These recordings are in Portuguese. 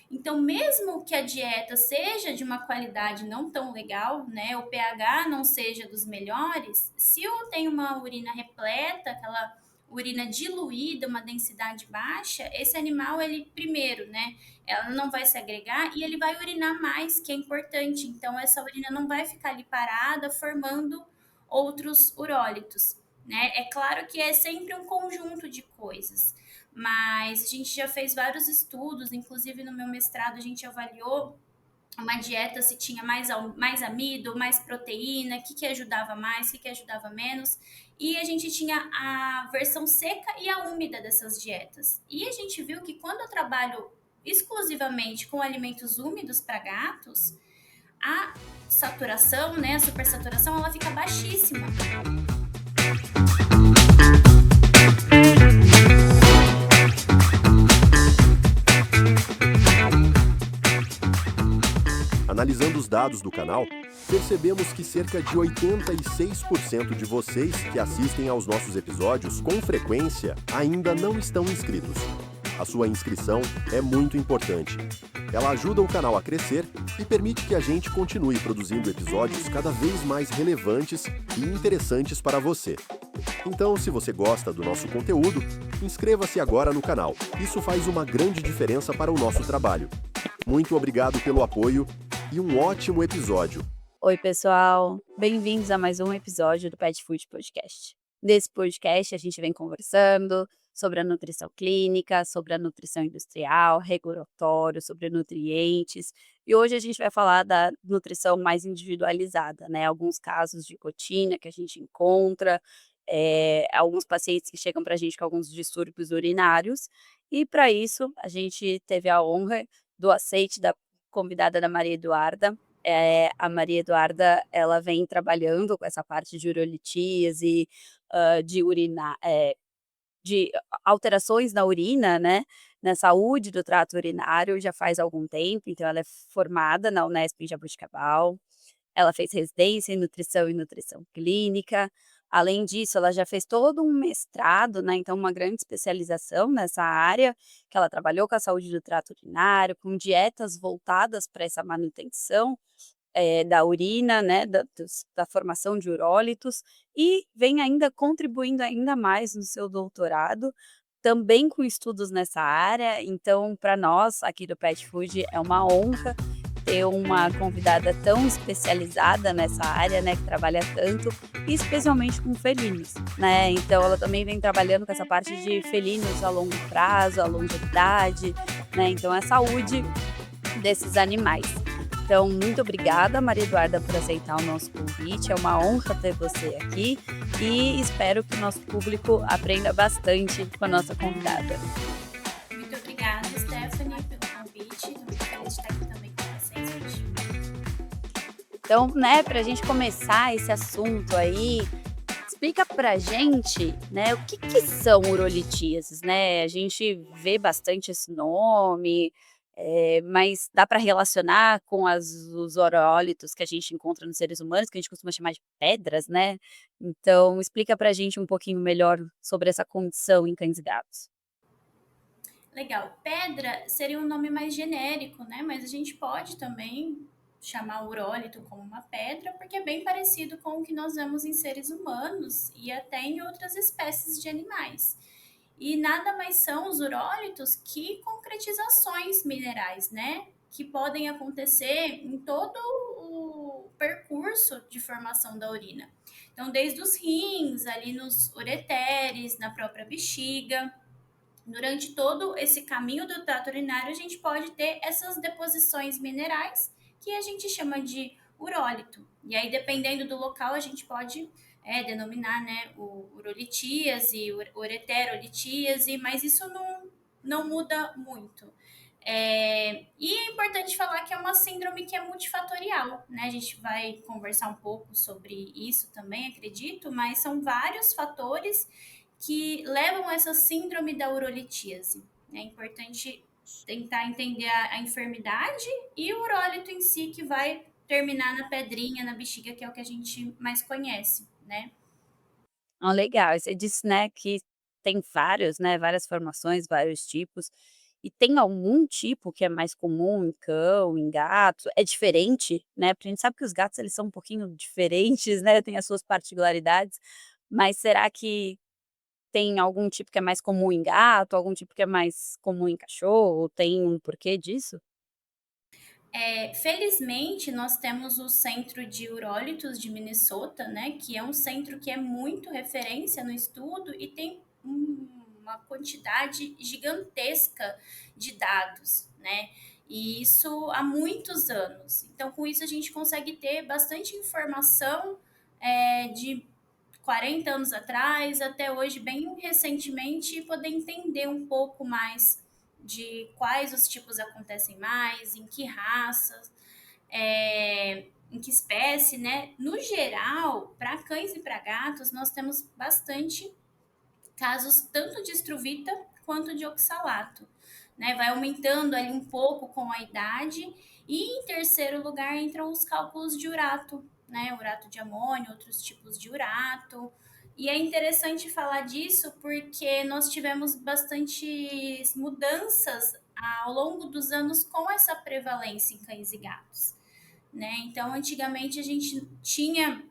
Então, mesmo que a dieta seja de uma qualidade não tão legal, né, o pH não seja dos melhores, se eu tenho uma urina repleta, aquela urina diluída, uma densidade baixa, esse animal, ele primeiro, né, ela não vai se agregar e ele vai urinar mais, que é importante. Então, essa urina não vai ficar ali parada, formando outros urólitos, né? É claro que é sempre um conjunto de coisas, mas a gente já fez vários estudos, inclusive no meu mestrado a gente avaliou uma dieta se tinha mais amido, mais proteína, o que ajudava mais, o que ajudava menos. E a gente tinha a versão seca e a úmida dessas dietas. E a gente viu que quando eu trabalho exclusivamente com alimentos úmidos para gatos, a saturação, né, a supersaturação, ela fica baixíssima. Analisando os dados do canal, percebemos que cerca de 86% de vocês que assistem aos nossos episódios com frequência ainda não estão inscritos. A sua inscrição é muito importante. Ela ajuda o canal a crescer e permite que a gente continue produzindo episódios cada vez mais relevantes e interessantes para você. Então, se você gosta do nosso conteúdo, inscreva-se agora no canal. Isso faz uma grande diferença para o nosso trabalho. Muito obrigado pelo apoio e um ótimo episódio. Oi, pessoal! Bem-vindos a mais um episódio do Pet Food Podcast. Nesse podcast, a gente vem conversando sobre a nutrição clínica, sobre a nutrição industrial, regulatório, sobre nutrientes. E hoje a gente vai falar da nutrição mais individualizada, né? Alguns casos de rotina que a gente encontra, alguns pacientes que chegam para a gente com alguns distúrbios urinários. E para isso, a gente teve a honra do aceite da convidada da Maria Eduarda. A Maria Eduarda, ela vem trabalhando com essa parte de urolitíase, de alterações na urina, né, na saúde do trato urinário já faz algum tempo, então ela é formada na Unesp em Jaboticabal, ela fez residência em nutrição e nutrição clínica. Além disso, ela já fez todo um mestrado, né, então uma grande especialização nessa área, que ela trabalhou com a saúde do trato urinário, com dietas voltadas para essa manutenção, da urina, né, da formação de urólitos, e vem ainda contribuindo ainda mais no seu doutorado, também com estudos nessa área. Então, para nós aqui do Pet Food é uma honra ter uma convidada tão especializada nessa área, né, que trabalha tanto, e especialmente com felinos, né. Então ela também vem trabalhando com essa parte de felinos a longo prazo, a longevidade, né, então a saúde desses animais. Então, muito obrigada, Maria Eduarda, por aceitar o nosso convite. É uma honra ter você aqui e espero que o nosso público aprenda bastante com a nossa convidada. Muito obrigada, Stephanie, pelo convite. Estou muito feliz de estar aqui também com vocês hoje. Então, né, para a gente começar esse assunto aí, explica pra gente, né, o que são urolitíases, né? A gente vê bastante esse nome, mas dá para relacionar com os urólitos que a gente encontra nos seres humanos, que a gente costuma chamar de pedras, né? Então, explica pra gente um pouquinho melhor sobre essa condição em cães e gatos. Legal. Pedra seria um nome mais genérico, né? Mas a gente pode também chamar o urólito como uma pedra, porque é bem parecido com o que nós vemos em seres humanos e até em outras espécies de animais. E nada mais são os urólitos que concretizações minerais, né? Que podem acontecer em todo o percurso de formação da urina. Então, desde os rins, ali nos ureteres, na própria bexiga. Durante todo esse caminho do trato urinário, a gente pode ter essas deposições minerais que a gente chama de urólito. E aí, dependendo do local, a gente pode denominar, né, o urolitíase, ureterolitíase, mas isso não muda muito. E é importante falar que é uma síndrome que é multifatorial, né? A gente vai conversar um pouco sobre isso também, acredito, mas são vários fatores que levam a essa síndrome da urolitíase. É importante tentar entender a enfermidade e o urólito em si, que vai terminar na pedrinha, na bexiga, que é o que a gente mais conhece, né? Ah, legal. Você disse, né, que tem vários, né, várias formações, vários tipos. E tem algum tipo que é mais comum em cão, em gato? É diferente, né, porque a gente sabe que os gatos eles são um pouquinho diferentes, né, têm as suas particularidades, mas será que tem algum tipo que é mais comum em gato, algum tipo que é mais comum em cachorro? Tem um porquê disso? Felizmente, nós temos o Centro de Urólitos de Minnesota, né, que é um centro que é muito referência no estudo e tem uma quantidade gigantesca de dados, né? E isso há muitos anos. Então, com isso, a gente consegue ter bastante informação de 40 anos atrás até hoje, bem recentemente, e poder entender um pouco mais de quais os tipos acontecem mais, em que raças, em que espécie, né? No geral, para cães e para gatos, nós temos bastante casos tanto de estruvita quanto de oxalato, né? Vai aumentando ali um pouco com a idade. E em terceiro lugar entram os cálculos de urato, né? Urato de amônio, outros tipos de urato. E é interessante falar disso porque nós tivemos bastantes mudanças ao longo dos anos com essa prevalência em cães e gatos, né? Então, antigamente a gente tinha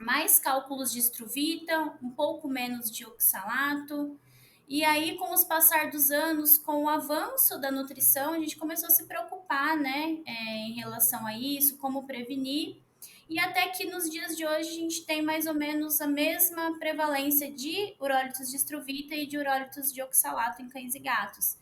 mais cálculos de estruvita, um pouco menos de oxalato. E aí, com os passar dos anos, com o avanço da nutrição, a gente começou a se preocupar, né, em relação a isso, como prevenir. E até que nos dias de hoje a gente tem mais ou menos a mesma prevalência de urólitos de estruvita e de urólitos de oxalato em cães e gatos.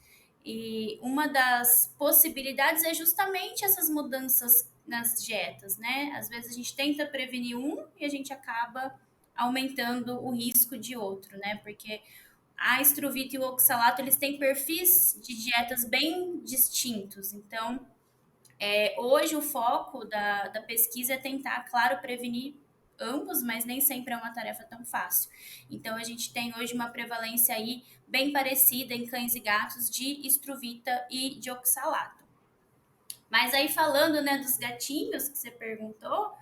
E uma das possibilidades é justamente essas mudanças nas dietas, né? Às vezes a gente tenta prevenir um e a gente acaba aumentando o risco de outro, né? Porque a estruvita e o oxalato, eles têm perfis de dietas bem distintos. Então, hoje o foco da pesquisa é tentar, claro, prevenir ambos, mas nem sempre é uma tarefa tão fácil. Então, a gente tem hoje uma prevalência aí bem parecida em cães e gatos de estruvita e de oxalato. Mas aí falando, né, dos gatinhos que você perguntou,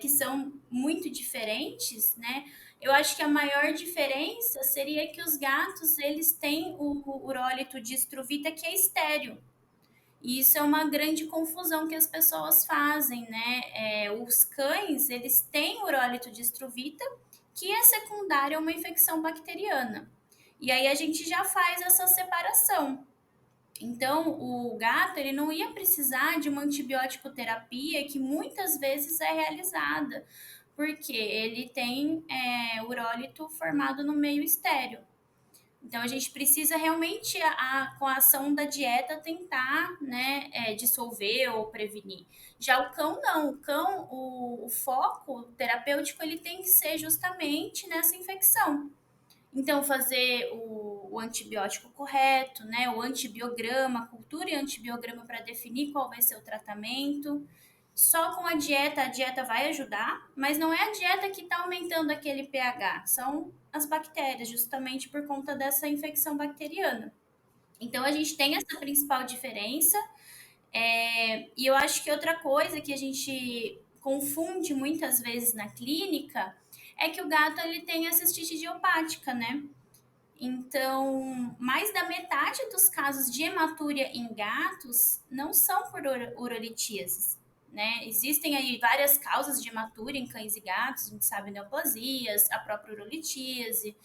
que são muito diferentes, né? Eu acho que a maior diferença seria que os gatos, eles têm o urólito de estruvita que é estéreo. E isso é uma grande confusão que as pessoas fazem, né? Os cães, eles têm urólito de estruvita, que é secundário a uma infecção bacteriana. E aí a gente já faz essa separação. Então, o gato ele não ia precisar de uma antibiótico terapia que muitas vezes é realizada, porque ele tem urólito formado no meio estéreo. Então, a gente precisa realmente, com a ação da dieta, tentar, né, dissolver ou prevenir. Já o cão, não. O cão, o foco terapêutico, ele tem que ser justamente nessa infecção. Então, fazer o antibiótico correto, né? O antibiograma, cultura e antibiograma para definir qual vai ser o tratamento. Só com a dieta vai ajudar, mas não é a dieta que está aumentando aquele pH, são as bactérias, justamente por conta dessa infecção bacteriana. Então, a gente tem essa principal diferença. E eu acho que outra coisa que a gente confunde muitas vezes na clínica é que o gato ele tem a cistite idiopática, né? Então, mais da metade dos casos de hematúria em gatos não são por urolitíases, né? Existem aí várias causas de hematúria em cães e gatos, a gente sabe neoplasias, a própria urolitíase,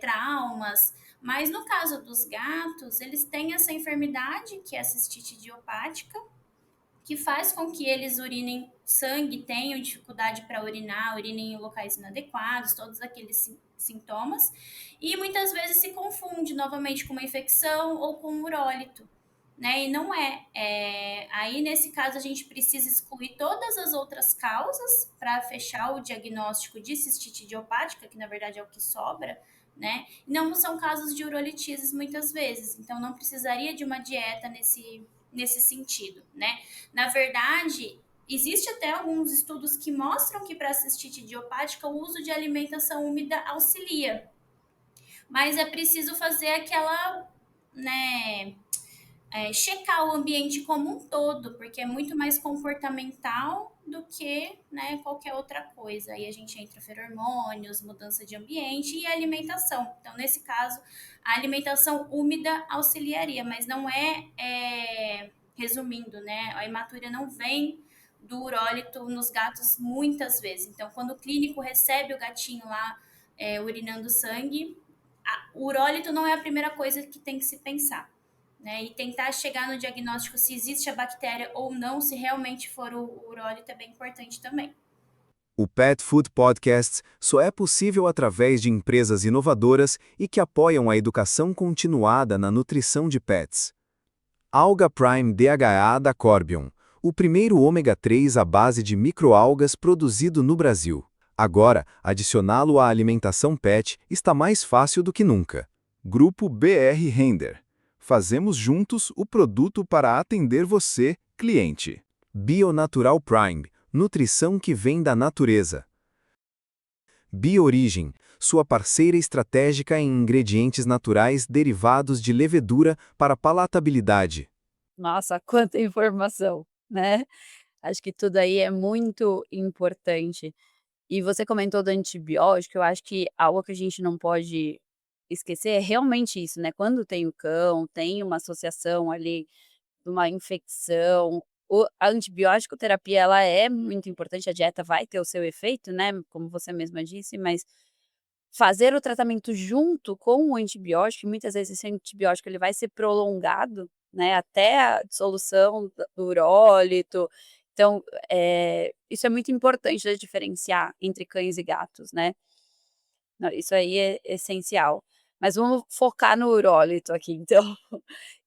traumas, mas no caso dos gatos, eles têm essa enfermidade, que é a cistite idiopática, que faz com que eles urinem sangue, tenham dificuldade para urinar, urinem em locais inadequados, todos aqueles sintomas, e muitas vezes se confunde novamente com uma infecção ou com um urólito, né? E não aí nesse caso a gente precisa excluir todas as outras causas para fechar o diagnóstico de cistite idiopática, que na verdade é o que sobra, né? E não são casos de urolitises muitas vezes, então não precisaria de uma dieta nesse sentido, né? Na verdade, existe até alguns estudos que mostram que para cistite idiopática o uso de alimentação úmida auxilia, mas é preciso fazer aquela, né, checar o ambiente como um todo, porque é muito mais comportamental do que, né, qualquer outra coisa. Aí a gente entra feromônios, mudança de ambiente e alimentação. Então, nesse caso, a alimentação úmida auxiliaria, mas não resumindo, né, a hematúria não vem do urólito nos gatos muitas vezes. Então, quando o clínico recebe o gatinho lá urinando sangue, o urólito não é a primeira coisa que tem que se pensar, né? E tentar chegar no diagnóstico se existe a bactéria ou não, se realmente for o urólito, é bem importante também. O Pet Food Podcast só é possível através de empresas inovadoras e que apoiam a educação continuada na nutrição de pets. Alga Prime DHA da Corbion, o primeiro ômega 3 à base de microalgas produzido no Brasil. Agora, adicioná-lo à alimentação pet está mais fácil do que nunca. Grupo BR Render. Fazemos juntos o produto para atender você, cliente. Bionatural Prime, nutrição que vem da natureza. Biorigem, sua parceira estratégica em ingredientes naturais derivados de levedura para palatabilidade. Nossa, quanta informação, né? Acho que tudo aí é muito importante. E você comentou do antibiótico, eu acho que algo que a gente não pode esquecer é realmente isso, né? Quando tem o cão, tem uma associação ali de uma infecção, a antibiótico terapia ela é muito importante, a dieta vai ter o seu efeito, né? Como você mesma disse, mas fazer o tratamento junto com o antibiótico, e muitas vezes esse antibiótico ele vai ser prolongado, né, até a dissolução do urólito. Então, isso é muito importante de diferenciar entre cães e gatos, né. Não, isso aí é essencial. Mas vamos focar no urólito aqui então.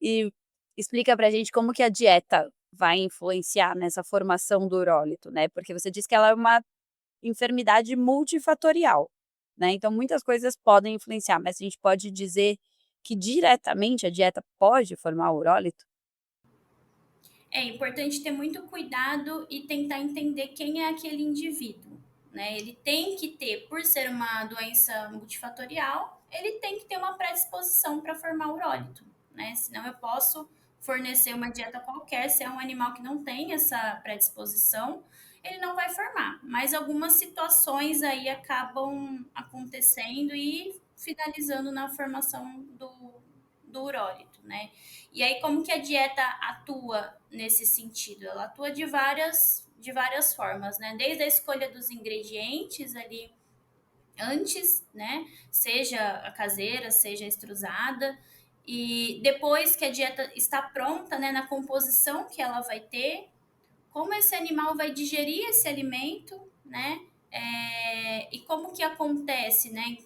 E explica pra gente como que a dieta vai influenciar nessa formação do urólito, né, porque você disse que ela é uma enfermidade multifatorial, né, então muitas coisas podem influenciar, mas a gente pode dizer que diretamente a dieta pode formar o urólito? É importante ter muito cuidado e tentar entender quem é aquele indivíduo, né? Ele tem que ter, por ser uma doença multifatorial, ele tem que ter uma predisposição para formar urólito, né? Senão eu posso fornecer uma dieta qualquer, se é um animal que não tem essa predisposição, ele não vai formar. Mas algumas situações aí acabam acontecendo e finalizando na formação do urólito, né? E aí, como que a dieta atua nesse sentido? Ela atua de várias formas, né? Desde a escolha dos ingredientes ali antes, né? Seja a caseira, seja a extrusada. E depois que a dieta está pronta, né? Na composição que ela vai ter, como esse animal vai digerir esse alimento, né? E como que acontece, né,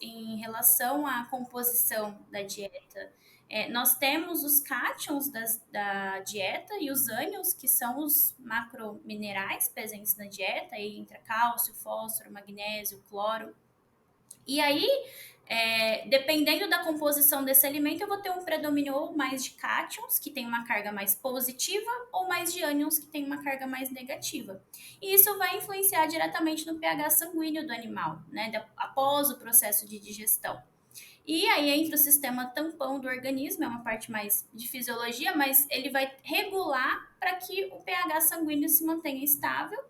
em relação à composição da dieta? Nós temos os cátions da dieta e os ânions, que são os macrominerais presentes na dieta, aí entra cálcio, fósforo, magnésio, cloro. E aí, dependendo da composição desse alimento, eu vou ter um predomínio ou mais de cátions, que tem uma carga mais positiva, ou mais de ânions, que tem uma carga mais negativa. E isso vai influenciar diretamente no pH sanguíneo do animal, né, após o processo de digestão. E aí entra o sistema tampão do organismo, é uma parte mais de fisiologia, mas ele vai regular para que o pH sanguíneo se mantenha estável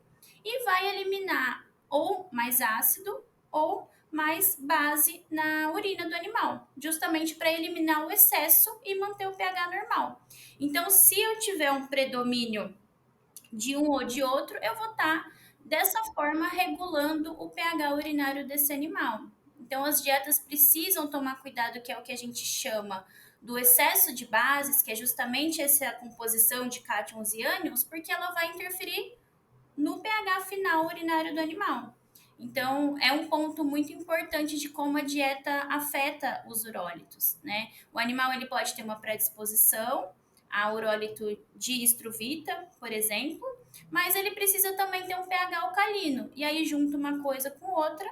e vai eliminar ou mais ácido ou mais base na urina do animal, justamente para eliminar o excesso e manter o pH normal. Então, se eu tiver um predomínio de um ou de outro, eu vou estar dessa forma regulando o pH urinário desse animal. Então, as dietas precisam tomar cuidado, que é o que a gente chama do excesso de bases, que é justamente essa composição de cátions e ânions, porque ela vai interferir no pH final urinário do animal. Então, é um ponto muito importante de como a dieta afeta os urólitos, né? O animal ele pode ter uma predisposição a urólito de estruvita, por exemplo, mas ele precisa também ter um pH alcalino. E aí, junto uma coisa com outra,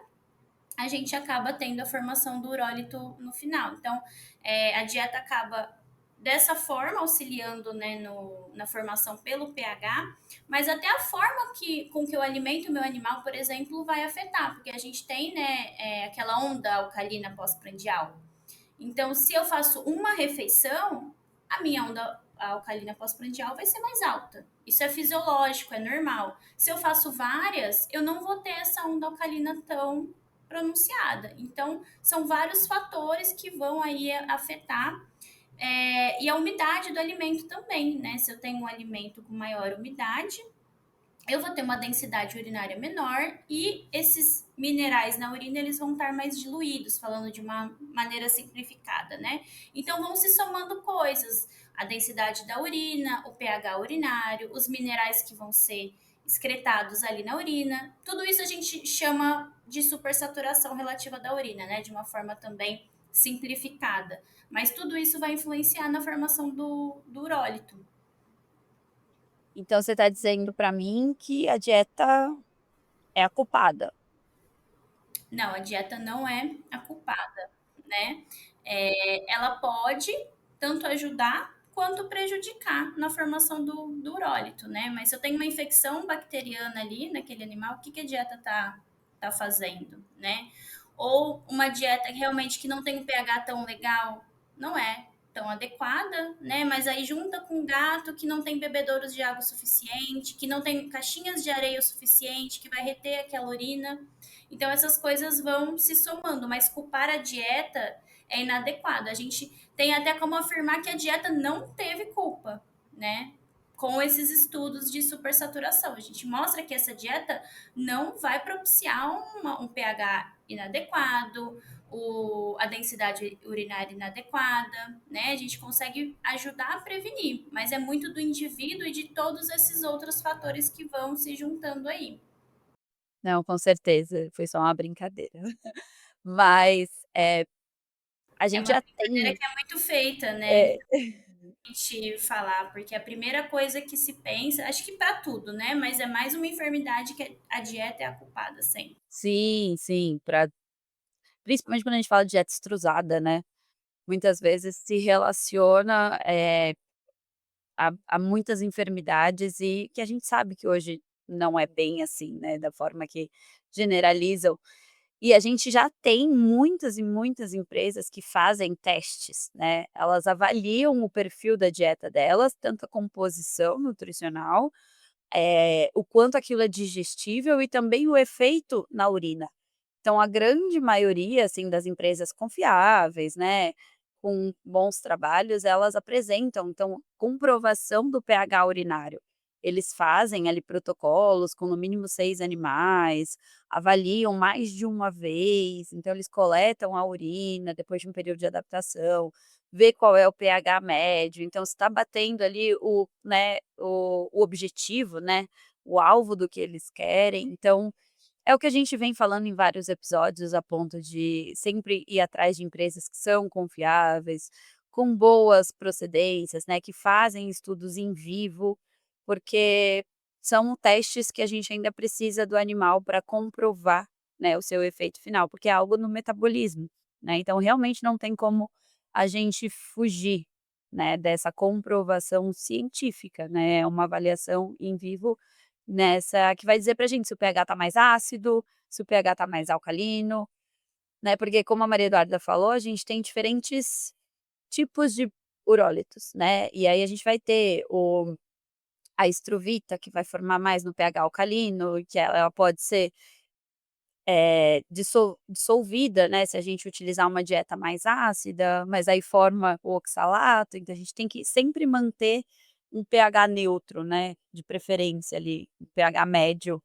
a gente acaba tendo a formação do urólito no final. Então, a dieta acaba dessa forma, auxiliando, né, na formação pelo pH, mas até a forma com que eu alimento o meu animal, por exemplo, vai afetar, porque a gente tem, né, aquela onda alcalina pós-prandial. Então, se eu faço uma refeição, a minha onda alcalina pós-prandial vai ser mais alta. Isso é fisiológico, é normal. Se eu faço várias, eu não vou ter essa onda alcalina tão pronunciada. Então, são vários fatores que vão aí afetar. E a umidade do alimento também, né? Se eu tenho um alimento com maior umidade, eu vou ter uma densidade urinária menor e esses minerais na urina eles vão estar mais diluídos, falando de uma maneira simplificada, né? Então vão se somando coisas, a densidade da urina, o pH urinário, os minerais que vão ser excretados ali na urina, tudo isso a gente chama de supersaturação relativa da urina, né? De uma forma também simplificada. Mas tudo isso vai influenciar na formação do urólito. Então você está dizendo para mim que a dieta é a culpada. Não, a dieta não é a culpada, né? Ela pode tanto ajudar quanto prejudicar na formação do urólito, né? Mas se eu tenho uma infecção bacteriana ali naquele animal, o que a dieta tá fazendo, né? Ou uma dieta realmente que não tem um pH tão legal, não é tão adequada, né? Mas aí junta com um gato que não tem bebedouros de água suficiente, que não tem caixinhas de areia o suficiente, que vai reter aquela urina. Então essas coisas vão se somando, mas culpar a dieta é inadequado. A gente tem até como afirmar que a dieta não teve culpa, né? Com esses estudos de supersaturação. A gente mostra que essa dieta não vai propiciar um pH inadequado, a densidade urinária inadequada, né? A gente consegue ajudar a prevenir, mas é muito do indivíduo e de todos esses outros fatores que vão se juntando aí. Não, com certeza, foi só uma brincadeira. Mas, a É gente uma já brincadeira tem, que é muito feita, né? eh A gente falar, porque a primeira coisa que se pensa, acho que para tudo, né? Mas é mais uma enfermidade que a dieta é a culpada sempre. sim, sim, principalmente quando a gente fala de dieta extrusada, né, muitas vezes se relaciona, a muitas enfermidades e que a gente sabe que hoje não é bem assim, né, da forma que generalizam. E a gente já tem muitas e muitas empresas que fazem testes, né, elas avaliam o perfil da dieta delas, tanto a composição nutricional, o quanto aquilo é digestível e também o efeito na urina. Então a grande maioria, assim, das empresas confiáveis, né, com bons trabalhos, elas apresentam, então, comprovação do pH urinário. Eles fazem ali protocolos com no mínimo 6 animais, avaliam mais de uma vez, então eles coletam a urina depois de um período de adaptação, vê qual é o pH médio, então se está batendo ali o objetivo, né, o alvo do que eles querem, então é o que a gente vem falando em vários episódios, a ponto de sempre ir atrás de empresas que são confiáveis, com boas procedências, né, que fazem estudos em vivo, porque são testes que a gente ainda precisa do animal para comprovar, né, o seu efeito final, porque é algo no metabolismo, né, então realmente não tem como a gente fugir, né, dessa comprovação científica, né, é uma avaliação em vivo nessa que vai dizer pra gente se o pH tá mais ácido, se o pH tá mais alcalino, né, porque como a Maria Eduarda falou, a gente tem diferentes tipos de urólitos, né, e aí a gente vai ter a estruvita que vai formar mais no pH alcalino, que ela pode ser, dissolvida, né, se a gente utilizar uma dieta mais ácida, mas aí forma o oxalato, então a gente tem que sempre manter um pH neutro, né, de preferência ali, um pH médio,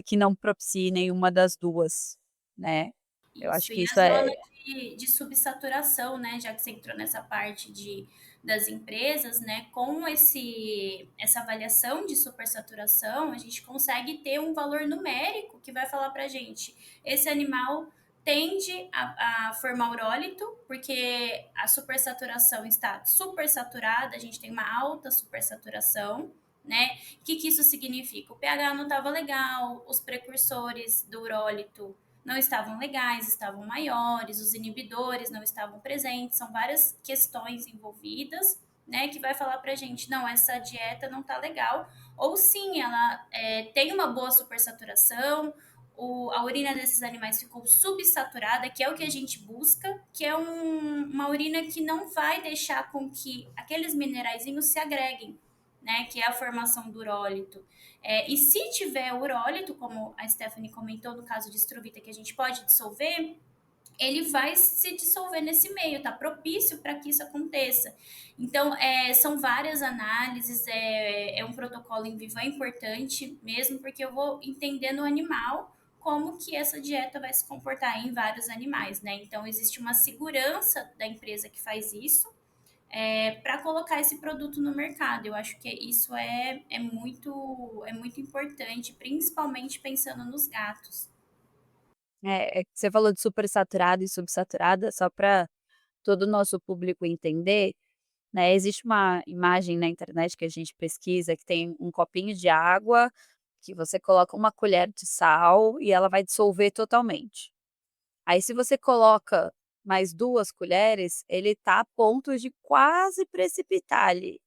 que não propicie nenhuma das 2, né. Eu acho Isso, que e isso a zona é de subsaturação, né? Já que você entrou nessa parte das empresas, né? Com essa avaliação de supersaturação, a gente consegue ter um valor numérico que vai falar pra gente, esse animal tende a formar urólito, porque a supersaturação está supersaturada, a gente tem uma alta supersaturação, né? O que isso significa? O pH não estava legal, os precursores do urólito não estavam legais, estavam maiores, os inibidores não estavam presentes, são várias questões envolvidas, né, que vai falar pra gente, não, essa dieta não tá legal, ou sim, ela tem uma boa supersaturação, a urina desses animais ficou subsaturada, que é o que a gente busca, que é uma urina que não vai deixar com que aqueles mineraizinhos se agreguem, né? Que é a formação do urólito. E se tiver urólito, como a Stephanie comentou no caso de estruvita, que a gente pode dissolver, ele vai se dissolver nesse meio, tá propício para que isso aconteça. Então, são várias análises, um protocolo em vivo, é importante mesmo, porque eu vou entender no animal como que essa dieta vai se comportar em vários animais, né? Então, existe uma segurança da empresa que faz isso, para colocar esse produto no mercado. Eu acho que isso é muito importante, principalmente pensando nos gatos. Você falou de supersaturada e subsaturada, só para todo o nosso público entender, né, existe uma imagem na internet que a gente pesquisa que tem um copinho de água, que você coloca uma colher de sal e ela vai dissolver totalmente. Aí se você coloca mais 2 colheres, ele tá a ponto de quase precipitar ali.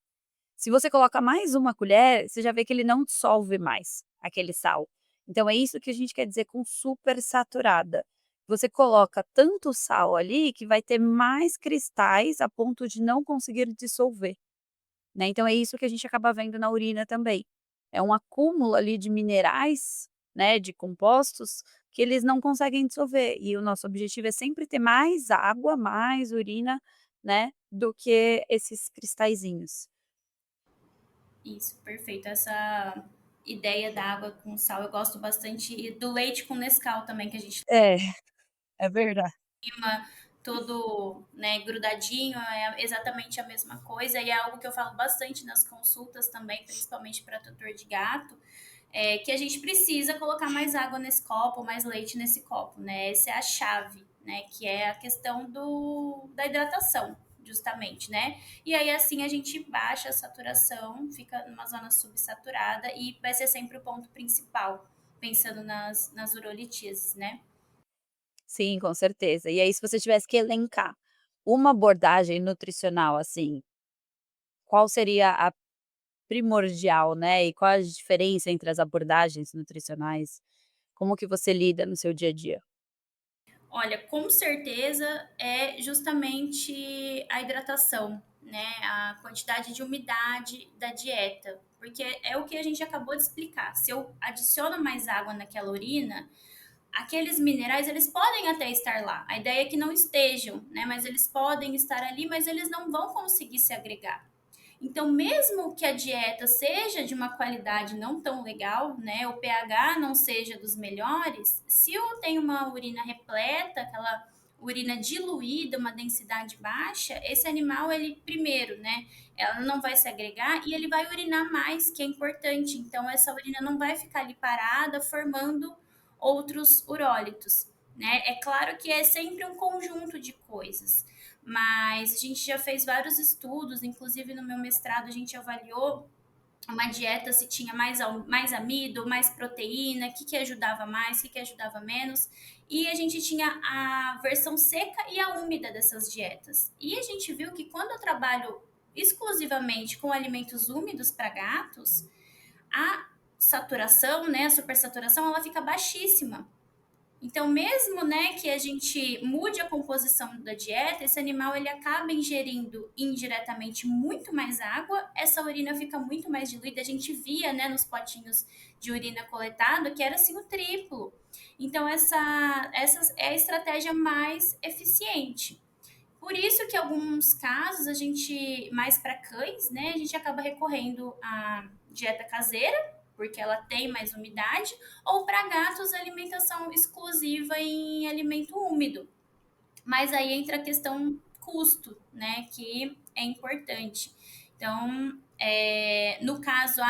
Se você coloca mais uma colher, você já vê que ele não dissolve mais aquele sal. Então é isso que a gente quer dizer com super saturada. Você coloca tanto sal ali que vai ter mais cristais a ponto de não conseguir dissolver, né. Então é isso que a gente acaba vendo na urina também. É um acúmulo ali de minerais, né, de compostos, que eles não conseguem dissolver. E o nosso objetivo é sempre ter mais água, mais urina, né, do que esses cristalzinhos. Isso, perfeito. Essa ideia da água com sal eu gosto bastante, e do leite com Nescau também, que a gente É, é verdade. toma todo, né, grudadinho, é exatamente a mesma coisa, e é algo que eu falo bastante nas consultas também, principalmente para tutor de gato, que a gente precisa colocar mais água nesse copo, mais leite nesse copo, né? Essa é a chave, né? Que é a questão da hidratação, justamente, né? E aí assim a gente baixa a saturação, fica numa zona subsaturada e vai ser sempre o ponto principal, pensando nas urolitíases, né? Sim, com certeza. E aí se você tivesse que elencar uma abordagem nutricional, assim, qual seria a primordial, né, e qual a diferença entre as abordagens nutricionais? Como que você lida no seu dia a dia? Olha, com certeza é justamente a hidratação, né? A quantidade de umidade da dieta. Porque é o que a gente acabou de explicar. Se eu adiciono mais água naquela urina, aqueles minerais, eles podem até estar lá. A ideia é que não estejam, né? Mas eles podem estar ali, mas eles não vão conseguir se agregar. Então, mesmo que a dieta seja de uma qualidade não tão legal, né, o pH não seja dos melhores, se eu tenho uma urina repleta, aquela urina diluída, uma densidade baixa, esse animal, ele primeiro, né, ela não vai se agregar e ele vai urinar mais, que é importante. Então, essa urina não vai ficar ali parada, formando outros urólitos, né? É claro que é sempre um conjunto de coisas, mas a gente já fez vários estudos, inclusive no meu mestrado a gente avaliou uma dieta se tinha mais amido, mais proteína, o que ajudava mais, o que ajudava menos. E a gente tinha a versão seca e a úmida dessas dietas. E a gente viu que quando eu trabalho exclusivamente com alimentos úmidos para gatos, a saturação, né, a supersaturação, ela fica baixíssima. Então, mesmo, né, que a gente mude a composição da dieta, esse animal ele acaba ingerindo indiretamente muito mais água, essa urina fica muito mais diluída. A gente via, né, nos potinhos de urina coletado que era assim o triplo. Então, essa é a estratégia mais eficiente. Por isso que em alguns casos a gente, mais para cães, né, a gente acaba recorrendo à dieta caseira, porque ela tem mais umidade, ou para gatos, alimentação exclusiva em alimento úmido. Mas aí entra a questão custo, né, que é importante. Então, no caso,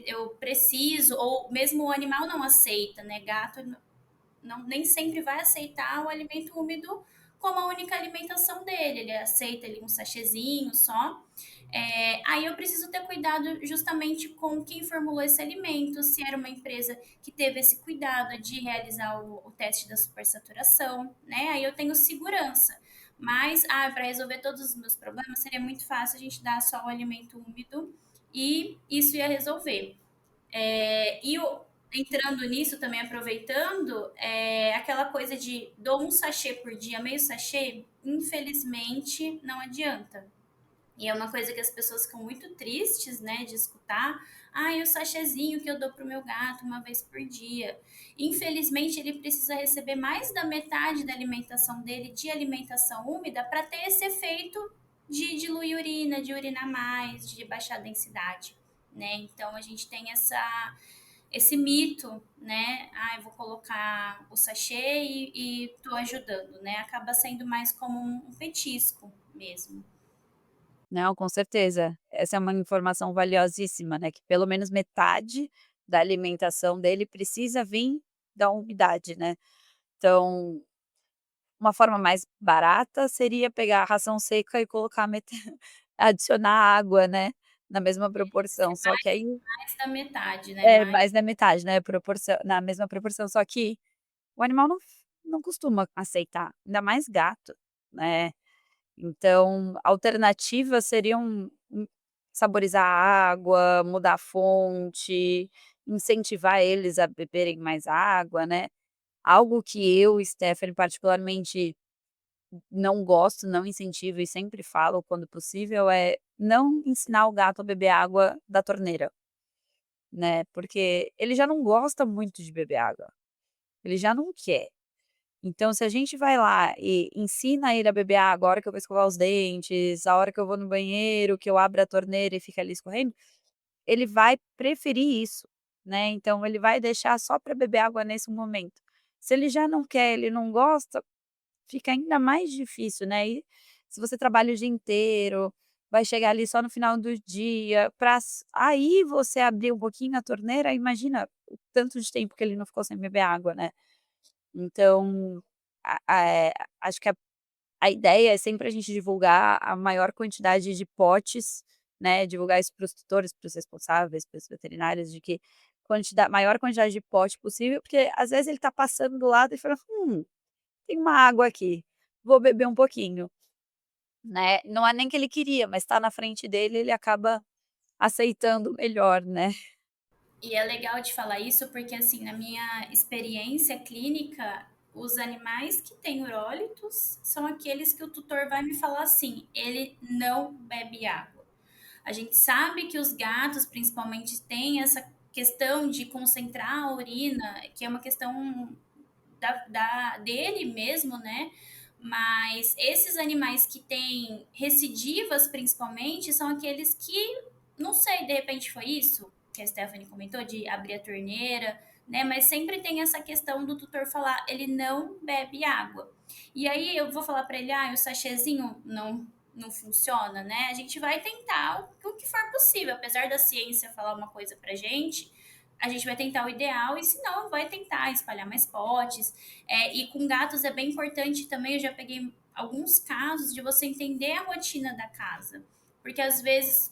eu preciso, ou mesmo o animal não aceita, né, gato não, nem sempre vai aceitar o alimento úmido como a única alimentação dele. Ele aceita ali um sachêzinho só. Aí eu preciso ter cuidado justamente com quem formulou esse alimento, se era uma empresa que teve esse cuidado de realizar o teste da supersaturação, né? Aí eu tenho segurança. Mas, para resolver todos os meus problemas, seria muito fácil a gente dar só o alimento úmido e isso ia resolver. entrando nisso também, aproveitando, aquela coisa de dou um sachê por dia, meio sachê, infelizmente não adianta. E é uma coisa que as pessoas ficam muito tristes, né, de escutar. Ah, e o sachêzinho que eu dou pro meu gato uma vez por dia. Infelizmente, ele precisa receber mais da metade da alimentação dele de alimentação úmida para ter esse efeito de diluir urina, de urinar mais, de baixar a densidade, né? Então, a gente tem esse mito, né? Ah, eu vou colocar o sachê e tô ajudando, né? Acaba sendo mais como um petisco mesmo. Não, com certeza. Essa é uma informação valiosíssima, né, que pelo menos metade da alimentação dele precisa vir da umidade, né. Então, uma forma mais barata seria pegar a ração seca e colocar adicionar água, né, na mesma proporção, só que aí Mais da metade, né? é, Mais mais da metade, né, na mesma proporção, só que o animal não costuma aceitar, ainda mais gato, né. Então, alternativas seriam saborizar a água, mudar a fonte, incentivar eles a beberem mais água, né. Algo que eu e Stephanie particularmente não gosto, não incentivo e sempre falo quando possível é não ensinar o gato a beber água da torneira, né, porque ele já não gosta muito de beber água, ele já não quer. Então, se a gente vai lá e ensina ele a beber água a hora que eu vou escovar os dentes, a hora que eu vou no banheiro, que eu abro a torneira e fica ali escorrendo, ele vai preferir isso, né. Então ele vai deixar só para beber água nesse momento. Se ele já não quer, ele não gosta, fica ainda mais difícil, né. E se você trabalha o dia inteiro, vai chegar ali só no final do dia, pra aí você abrir um pouquinho a torneira, imagina o tanto de tempo que ele não ficou sem beber água, né. Então, acho que a ideia é sempre a gente divulgar a maior quantidade de potes, né, divulgar isso para os tutores, para os responsáveis, para os veterinários, de que maior quantidade de pote possível, porque às vezes ele está passando do lado e fala: tem uma água aqui, vou beber um pouquinho", né. Não é nem que ele queria, mas está na frente dele, ele acaba aceitando melhor, né. E é legal de falar isso porque, assim, na minha experiência clínica, os animais que têm urólitos são aqueles que o tutor vai me falar assim: ele não bebe água. A gente sabe que os gatos, principalmente, têm essa questão de concentrar a urina, que é uma questão dele mesmo, né? Mas esses animais que têm recidivas, principalmente, são aqueles que, não sei, de repente foi isso que a Stephanie comentou, de abrir a torneira, né? Mas sempre tem essa questão do tutor falar, ele não bebe água. E aí eu vou falar para ele, o sachêzinho não funciona, né? A gente vai tentar o que for possível, apesar da ciência falar uma coisa pra gente, a gente vai tentar o ideal e se não, vai tentar espalhar mais potes. E com gatos é bem importante também, eu já peguei alguns casos de você entender a rotina da casa. Porque às vezes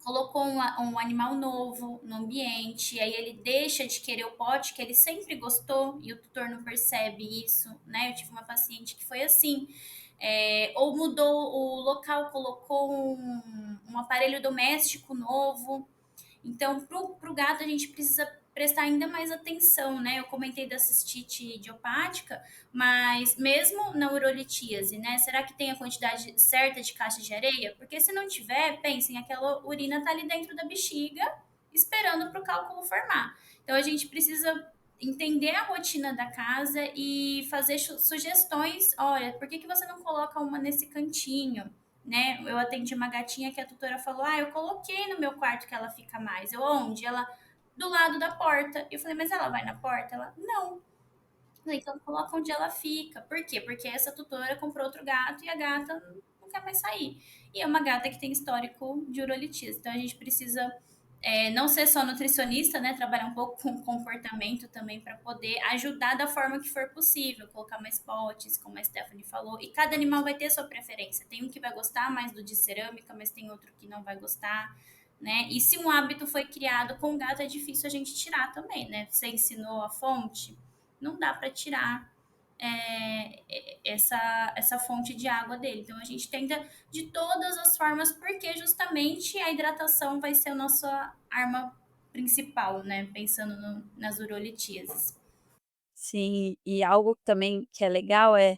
colocou um animal novo no ambiente, aí ele deixa de querer o pote que ele sempre gostou e o tutor não percebe isso, né? Eu tive uma paciente que foi assim, ou mudou o local, colocou um aparelho doméstico novo, então, para o gato, a gente precisa prestar ainda mais atenção, né? Eu comentei da cistite idiopática, mas mesmo na urolitíase, né? Será que tem a quantidade certa de caixa de areia? Porque se não tiver, pensem, aquela urina tá ali dentro da bexiga, esperando para o cálculo formar. Então, a gente precisa entender a rotina da casa e fazer sugestões. Olha, por que você não coloca uma nesse cantinho? Né? Eu atendi uma gatinha que a tutora falou: eu coloquei no meu quarto que ela fica mais. Eu, onde? Ela, do lado da porta. Eu falei: mas ela vai na porta? Ela, não. Eu falei, então coloca onde ela fica. Por quê? Porque essa tutora comprou outro gato e a gata não quer mais sair. E é uma gata que tem histórico de urolitismo. Então a gente precisa não ser só nutricionista, né? Trabalhar um pouco com comportamento também para poder ajudar da forma que for possível, colocar mais potes, como a Stephanie falou. E cada animal vai ter sua preferência. Tem um que vai gostar mais do de cerâmica, mas tem outro que não vai gostar, né? E se um hábito foi criado com o gato, é difícil a gente tirar também, né? Você ensinou a fonte, não dá para tirar essa fonte de água dele. Então a gente tenta de todas as formas, porque justamente a hidratação vai ser a nossa arma principal, né? Pensando nas urolitíases. Sim, e algo também que é legal é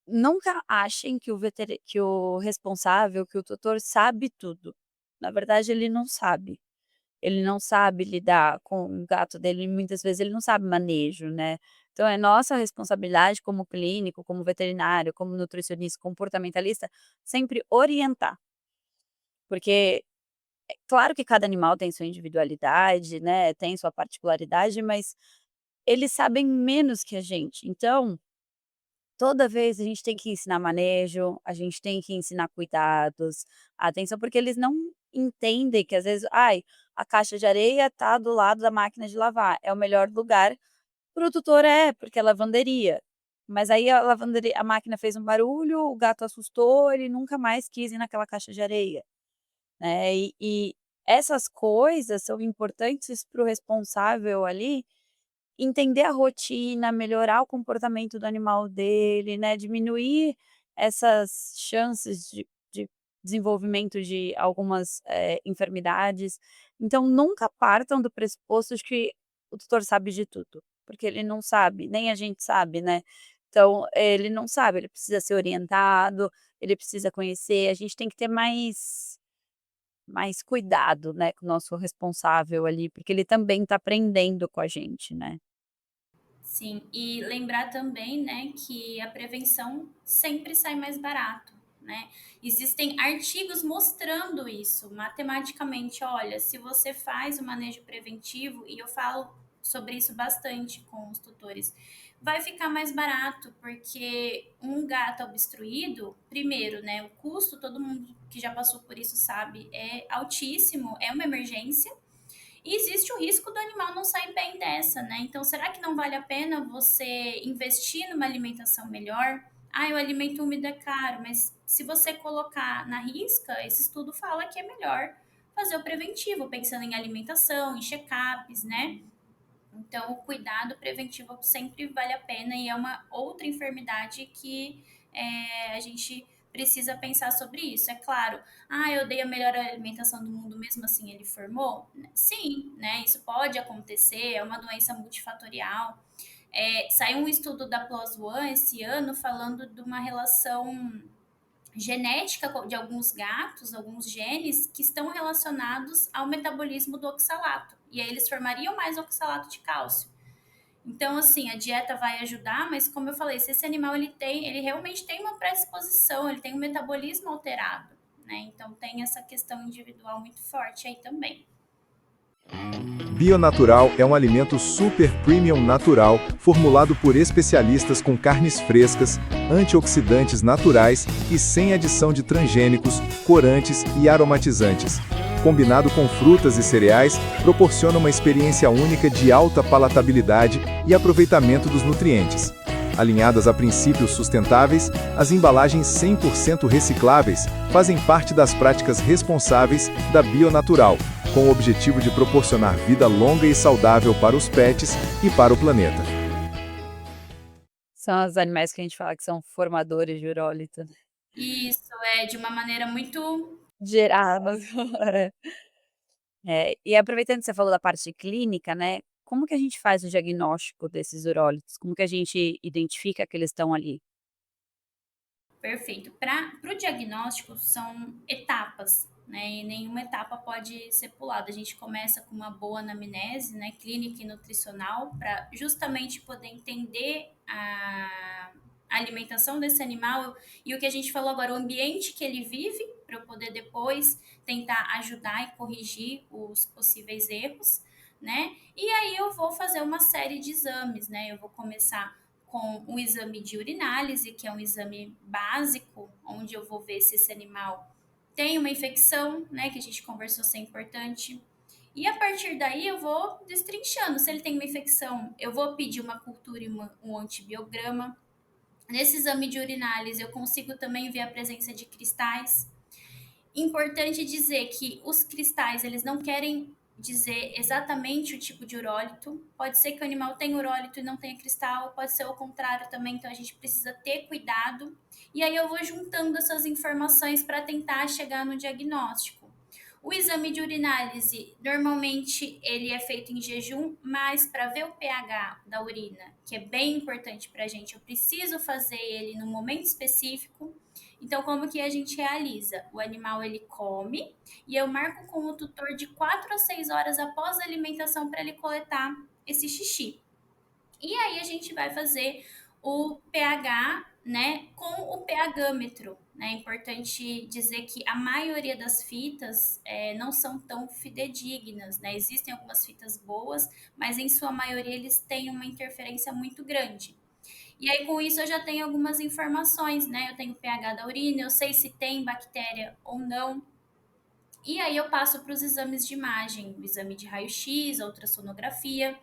nunca achem que o responsável, que o tutor sabe tudo. Na verdade, ele não sabe. Ele não sabe lidar com o gato dele, muitas vezes ele não sabe manejo, né. Então é nossa responsabilidade como clínico, como veterinário, como nutricionista, comportamentalista, sempre orientar, porque é claro que cada animal tem sua individualidade, né, tem sua particularidade, mas eles sabem menos que a gente, então toda vez a gente tem que ensinar manejo, a gente tem que ensinar cuidados, atenção, porque eles não entendem que às vezes, ai, a caixa de areia tá do lado da máquina de lavar, é o melhor lugar para o tutor porque é lavanderia. Mas aí a máquina fez um barulho, o gato assustou, ele nunca mais quis ir naquela caixa de areia, né. E essas coisas são importantes para o responsável ali entender a rotina, melhorar o comportamento do animal dele, né, diminuir essas chances de desenvolvimento de algumas, enfermidades. Então nunca partam do pressuposto de que o tutor sabe de tudo, porque ele não sabe, nem a gente sabe, né. Então ele não sabe, ele precisa ser orientado, ele precisa conhecer, a gente tem que ter mais cuidado, né, com o nosso responsável ali, porque ele também está aprendendo com a gente, né. Sim, e lembrar também, né, que a prevenção sempre sai mais barato, né? Existem artigos mostrando isso matematicamente. Olha, se você faz o manejo preventivo, e eu falo sobre isso bastante com os tutores, vai ficar mais barato, porque um gato obstruído, primeiro, né, o custo, todo mundo que já passou por isso sabe, é altíssimo, é uma emergência. E existe o risco do animal não sair bem dessa, né? Então, será que não vale a pena você investir numa alimentação melhor? Ah, o alimento úmido é caro, mas se você colocar na risca, esse estudo fala que é melhor fazer o preventivo, pensando em alimentação, em check-ups, né? Então, o cuidado preventivo sempre vale a pena e é uma outra enfermidade que a gente precisa pensar sobre isso. É claro, eu dei a melhor alimentação do mundo, mesmo assim ele formou? Sim, né? Isso pode acontecer, é uma doença multifatorial. Saiu um estudo da PLOS ONE esse ano falando de uma relação genética de alguns gatos, alguns genes que estão relacionados ao metabolismo do oxalato. E aí eles formariam mais oxalato de cálcio. Então, assim, a dieta vai ajudar, mas como eu falei, se esse animal ele realmente tem uma predisposição, ele tem um metabolismo alterado, né? Então tem essa questão individual muito forte aí também. Bionatural é um alimento super premium natural, formulado por especialistas com carnes frescas, antioxidantes naturais e sem adição de transgênicos, corantes e aromatizantes. Combinado com frutas e cereais, proporciona uma experiência única de alta palatabilidade e aproveitamento dos nutrientes. Alinhadas a princípios sustentáveis, as embalagens 100% recicláveis fazem parte das práticas responsáveis da Bionatural, com o objetivo de proporcionar vida longa e saudável para os pets e para o planeta. São os animais que a gente fala que são formadores de urólito, né. Isso é de uma maneira muito. Gerados. E aproveitando que você falou da parte clínica, né, como que a gente faz o diagnóstico desses urólitos? Como que a gente identifica que eles estão ali? Perfeito. Para o diagnóstico, são etapas, né? E nenhuma etapa pode ser pulada. A gente começa com uma boa anamnese, né? Clínica e nutricional, para justamente poder entender a alimentação desse animal e o que a gente falou agora, o ambiente que ele vive, para eu poder depois tentar ajudar e corrigir os possíveis erros, né? E aí eu vou fazer uma série de exames, né? Eu vou começar com o exame de urinálise, que é um exame básico, onde eu vou ver se esse animal tem uma infecção, né, que a gente conversou ser importante. E a partir daí eu vou destrinchando. Se ele tem uma infecção, eu vou pedir uma cultura e um antibiograma. Nesse exame de urinálise eu consigo também ver a presença de cristais. Importante dizer que os cristais, eles não querem dizer exatamente o tipo de urólito. Pode ser que o animal tenha urólito e não tenha cristal, pode ser o contrário também, então a gente precisa ter cuidado. E aí eu vou juntando essas informações para tentar chegar no diagnóstico. O exame de urinálise, normalmente ele é feito em jejum, mas para ver o pH da urina, que é bem importante para a gente, eu preciso fazer ele no momento específico. Então, como que a gente realiza? O animal ele come e eu marco com o tutor de 4 a 6 horas após a alimentação para ele coletar esse xixi. E aí a gente vai fazer o pH, né, com o pHmetro, né? É importante dizer que a maioria das fitas não são tão fidedignas, né? Existem algumas fitas boas, mas em sua maioria eles têm uma interferência muito grande. E aí com isso eu já tenho algumas informações, né? Eu tenho o pH da urina, eu sei se tem bactéria ou não. E aí eu passo para os exames de imagem, o exame de raio-x, a ultrassonografia.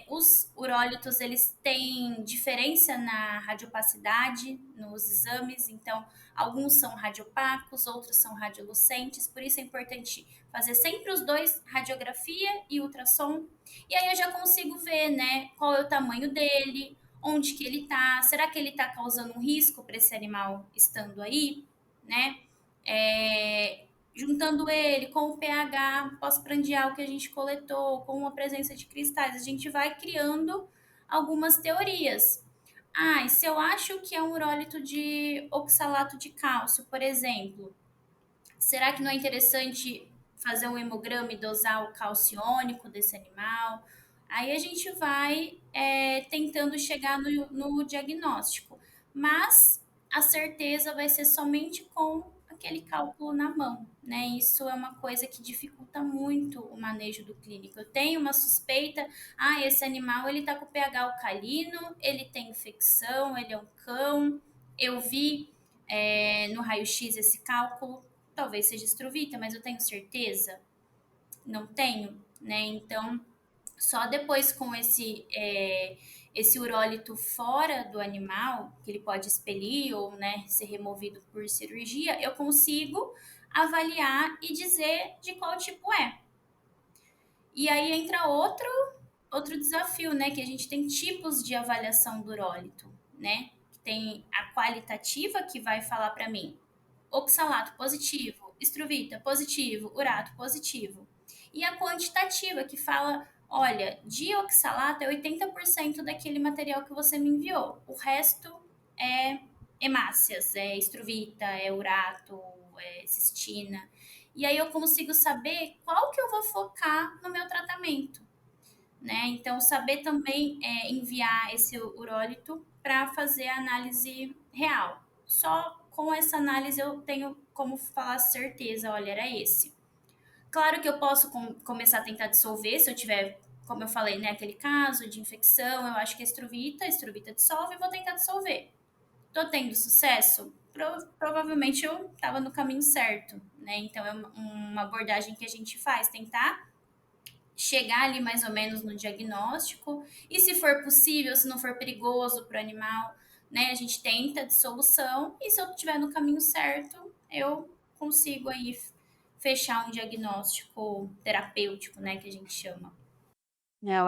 Os urólitos, eles têm diferença na radiopacidade nos exames, então alguns são radiopacos, outros são radiolucentes, por isso é importante fazer sempre os dois, radiografia e ultrassom, e aí eu já consigo ver, né, qual é o tamanho dele, onde que ele tá, será que ele tá causando um risco para esse animal estando aí, né? É, juntando ele com o pH pós-prandial que a gente coletou, com a presença de cristais, a gente vai criando algumas teorias. E se eu acho que é um urólito de oxalato de cálcio, por exemplo, será que não é interessante fazer um hemograma e dosar o cálcio iônico desse animal? Aí a gente vai tentando chegar no diagnóstico, mas a certeza vai ser somente com aquele cálculo na mão, né? Isso é uma coisa que dificulta muito o manejo do clínico. Eu tenho uma suspeita, esse animal ele tá com pH alcalino, ele tem infecção, ele é um cão. Eu vi no raio-x esse cálculo, talvez seja estruvita, mas eu tenho certeza? Não tenho, né? Então, só depois com esse urólito fora do animal, que ele pode expelir ou, né, ser removido por cirurgia, eu consigo avaliar e dizer de qual tipo é. E aí entra outro desafio, né? Que a gente tem tipos de avaliação do urólito, né? Tem a qualitativa, que vai falar para mim oxalato positivo, estruvita positivo, urato positivo. E a quantitativa, que fala, olha, de oxalato é 80% daquele material que você me enviou. O resto é hemácias, é estruvita, é urato, é cistina. E aí eu consigo saber qual que eu vou focar no meu tratamento, né? Então, saber também enviar esse urólito para fazer a análise real. Só com essa análise eu tenho como falar certeza, olha, era esse. Claro que eu posso começar a tentar dissolver, se eu tiver, como eu falei, né, aquele caso de infecção, eu acho que é a estruvita dissolve, e vou tentar dissolver. Tô tendo sucesso? Provavelmente eu estava no caminho certo, né? Então é uma abordagem que a gente faz, tentar chegar ali mais ou menos no diagnóstico, e se for possível, se não for perigoso para o animal, né, a gente tenta a dissolução, e se eu estiver no caminho certo, eu consigo aí fechar um diagnóstico terapêutico, né, que a gente chama. Não,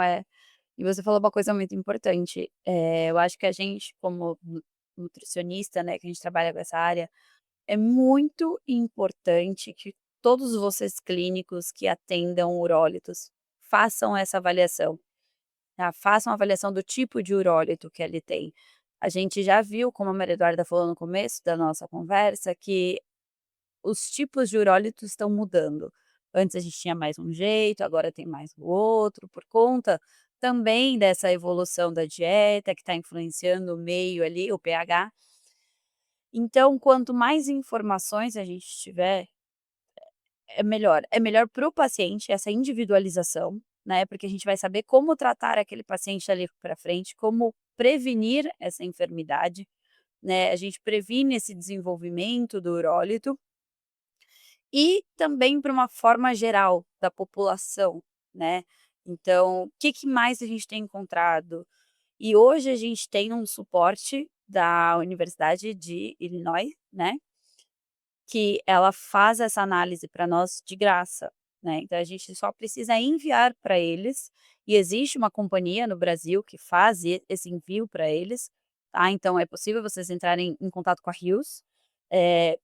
e você falou uma coisa muito importante, eu acho que a gente como nutricionista, né, que a gente trabalha com essa área, é muito importante que todos vocês clínicos que atendam urólitos façam essa avaliação, tá, façam a avaliação do tipo de urólito que ele tem. A gente já viu, como a Maria Eduarda falou no começo da nossa conversa, que os tipos de urólitos estão mudando. Antes a gente tinha mais um jeito, agora tem mais o outro, por conta também dessa evolução da dieta que está influenciando o meio ali, o pH. Então, quanto mais informações a gente tiver, é melhor. É melhor para o paciente essa individualização, né? Porque a gente vai saber como tratar aquele paciente ali para frente, como prevenir essa enfermidade, né? A gente previne esse desenvolvimento do urólito e também para uma forma geral da população, né. Então, o que mais a gente tem encontrado? E hoje a gente tem um suporte da Universidade de Illinois, né, que ela faz essa análise para nós de graça, né, então a gente só precisa enviar para eles, e existe uma companhia no Brasil que faz esse envio para eles, tá, então é possível vocês entrarem em contato com a Rios,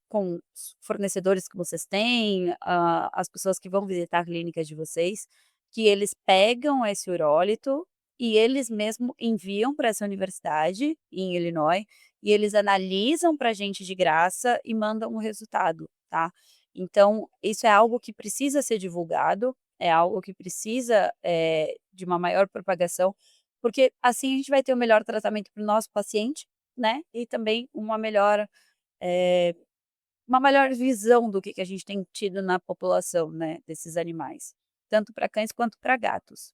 com os fornecedores que vocês têm, as pessoas que vão visitar a clínica de vocês, que eles pegam esse urólito e eles mesmo enviam para essa universidade em Illinois, e eles analisam para a gente de graça e mandam o resultado, tá. Então isso é algo que precisa ser divulgado, é algo que precisa, de uma maior propagação, porque assim a gente vai ter o melhor tratamento para o nosso paciente, né, e também eh, uma melhor visão do que a gente tem tido na população, né, desses animais, tanto para cães quanto para gatos,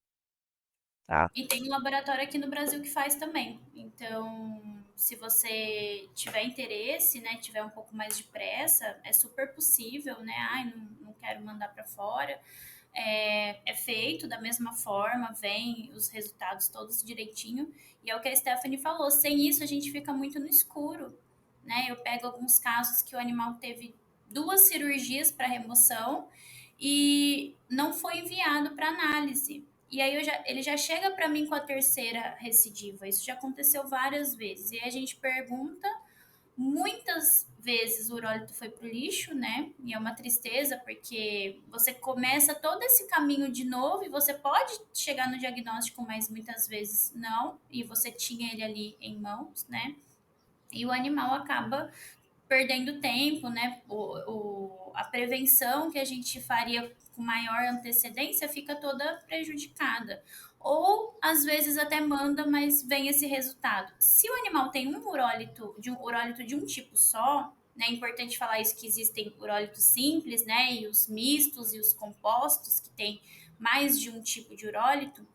tá. E tem um laboratório aqui no Brasil que faz também. Então, se você tiver interesse, né, tiver um pouco mais de pressa, é super possível, né? Ai, não quero mandar para fora. É feito da mesma forma, vem os resultados todos direitinho. E é o que a Stephanie falou: sem isso a gente fica muito no escuro, né? Eu pego alguns casos que o animal teve 2 cirurgias para remoção e não foi enviado para análise. E aí ele já chega para mim com a terceira recidiva. Isso já aconteceu várias vezes. E aí a gente pergunta, muitas vezes o urólito foi pro lixo, né? E é uma tristeza porque você começa todo esse caminho de novo e você pode chegar no diagnóstico, mas muitas vezes não. E você tinha ele ali em mãos, né? E o animal acaba perdendo tempo, né? A prevenção que a gente faria com maior antecedência fica toda prejudicada. Ou às vezes até manda, mas vem esse resultado. Se o animal tem um urólito de um tipo só, né? É importante falar isso, que existem urólitos simples, né? E os mistos e os compostos, que tem mais de um tipo de urólito.